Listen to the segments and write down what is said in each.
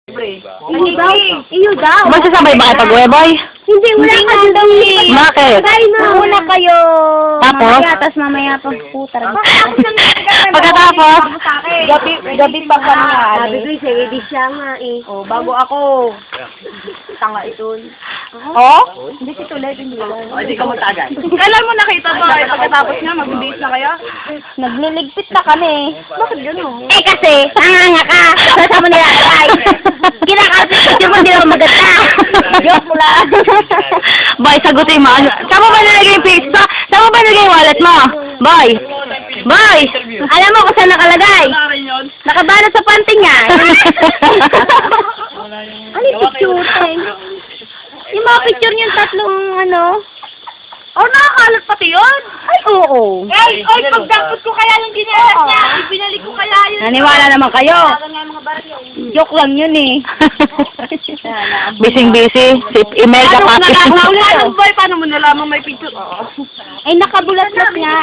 Iyo daw. Iyo daw. Magsasabay ba kayo pag-uwi, boy? Hindi, wala ka daw eh. Bakit? Una kayo. Tapos? Mamaya, tapos mamaya pag putar. Pagkatapos? Gabi pa ka nga. Sabi ko, sige, di siya nga eh. Oh, bago ako. Tanga ito. Oh? Hindi si Tulet, hindi lang. Hindi ka magtagal. Kailan mo nakita ba? Pagkatapos nga, mag-date na kaya? Nagliligpit na kami. Bakit gano'n? Eh kasi, tanga ka. Saan mo nilalagay? Kinakapit mo, hindi naman maganda. Joke mo lang. Boy, sagutin mo. Saan mo ba nalagay yung pizza? Saan mo ba nalagay yung wallet mo? Boy! Boy! Alam mo kung saan nakalagay? Nakabalot sa panting nga. Ano yung picture? Yung mga picture niyong tatlong ano? Oh, nakakalat pati yun? Ay, oo. Ay, pagdampot ko kaya yung dinelas niya. Ibinalik ko kaya yun. Naniwala naman kayo. Joke lang yun eh. Busy. Si Imelda Pati. Ano ba? Paano mo nalaman may picture? Ay, nakabulat-lat nga.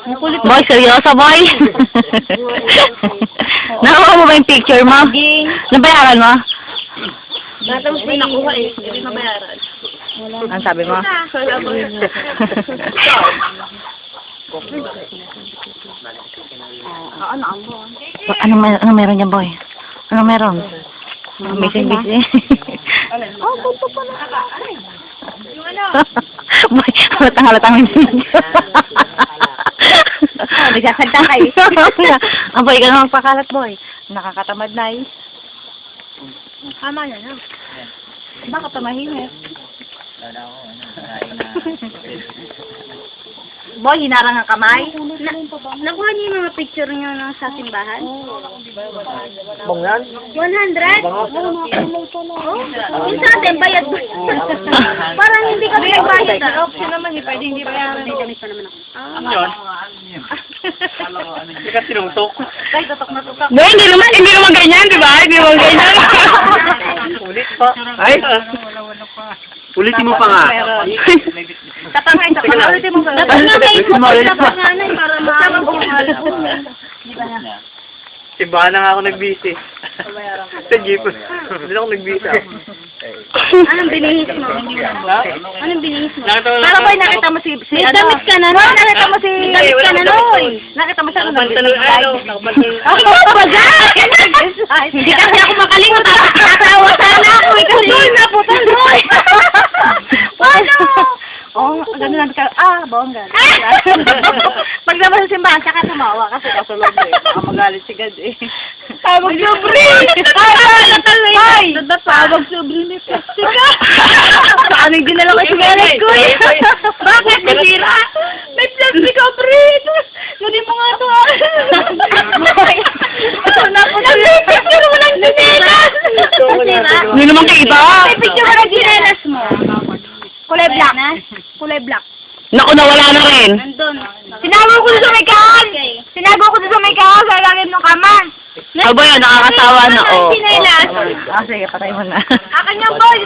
Ang kulit. Boy, seryoso, boy. Nakuha mo ba yung picture mo? Nabayaran mo? Natapos may nakuha eh. Hindi mabayaran. Ano sabi mo? Ano meron niya, boy? Ano meron? Busy. Oh, puto pa na. Yung ano? Boy, halatang yung video. Nagsasagta kayo. Ang boy, ka naman magpakalat, boy. Nakakatamad na eh. Tama na na. Baka pamahimik. Boy, hinarang ang kamay. Nakuha niyo yung mga picture niyo ng sa simbahan? Bongyan? 100? Minsan natin, bayad ba? Parang hindi kami nagbayad. Option naman, pwede hindi bayaran. May damit pa naman ako. Ano yun? Hindi ka sinutok. Ay, tutok na tutok. Boy, hindi naman ganyan, di ba? Hindi naman ganyan. Ulit pa. Ay! Ulitin mo pa nga. Tapangay, ulitin mo pa. Tapangay, tapangay, para maamang bumalas. Di ba na? Simbahan na nga ako nag-busy. Sa jeep. Hindi ako nag-busy. Anong binihis mo? Anong binihis mo? Nakita mo lang. Para ba nakita mo si May damit ka na, no? Nakita mo si... Damit ka na, no? Nakita mo siya kung Nakabantalon. Ako ba dyan? Hindi kasi ako makalimut. Tatawa sana ako. Ikaw naputol, boy. Ano? Oh, gano'n lang ka. Bongga. Pag naman sa simbahan, saka tumawa kasi kasulog eh. Baka magalit si God eh. Tawag sobre! Ay! Tawag sobre ni plastic ka! Paano yung dinala ko si Galit ko eh? Bakit? Nasira? May plastic ka, bre! Gano'n mo nga ito ah! Picture mo lang ginelas! Hindi naman kita. Picture mo lang ginelas mo. Kulay black. Kulay black. Naku, nawala na rin. Nandun. Sinago ko sa may kahon. Sinago ko sa may kahon sa ilalim ng kama. Oh, boy, nakakasawa na, oh. Sinelas. Sige, patay mo na. Akin yung boy.